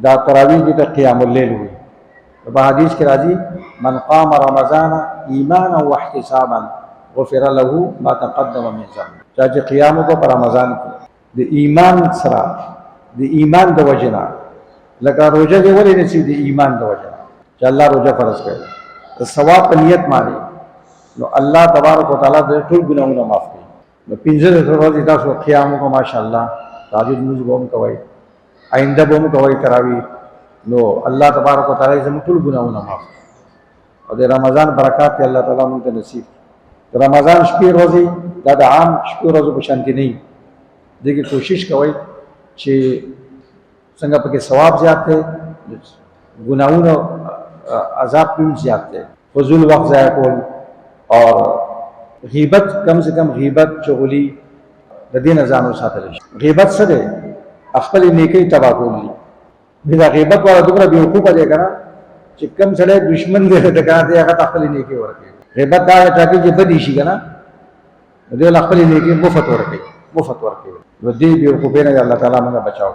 دا تراویح دي ته قیام اللیل وي. په حدیث کې راځي من قام رمضان ایمانا واحتسابا غفر له ما تقدم من ذنبه. چا چې قیام وکړو په رمضان کې د ایمان سره، د ایمان د وجې نه، لکه روژه دې ولې نیسي؟ د ایمان د وجې نه چې الله روژه فرض کړی د ثواب په نیت باندې، نو الله تبارک وتعالی د ټول ګناهونه معاف کوي. نو 15 ورځې تاسو قیام وکړو ماشاءالله، تهجد لمونځ به هم کوئ، آئنده به هم کوئ تراویح، نو الله تبارک وتعالی زموږ ټول ګناهونه معاف کوي. او د رمضان برکات الله تعالی موږ ته نصیب کړي. د رمضان شپې ورځې دا د عام شپې ورځو په شان کې نه وي. دې کې کوشش کوئ چې څنګه پکې ثواب زیات دی، ګناهونه عذاب هم زیات دی، فضول وقت ضایع کول اور غیبت، کم سے کم غیبت چغلی د دې نه ځان وساتلی شي. غیبت څه دی؟ خپلې نیکۍ تباه کول دي. دا غیبت والا دومره بېوقوفه دی که نه چې کم سړی دشمن دی ته که نه دی هغه ته خپلې نیکۍ ورکوي. غیبت دا ټاکي چې بدې شي که نه، نو دی له خپلې نیکۍ مفت ورکوي، مفت ورکوي. نو دې بېوقوفۍ نه الله تعالی موږ بچاو.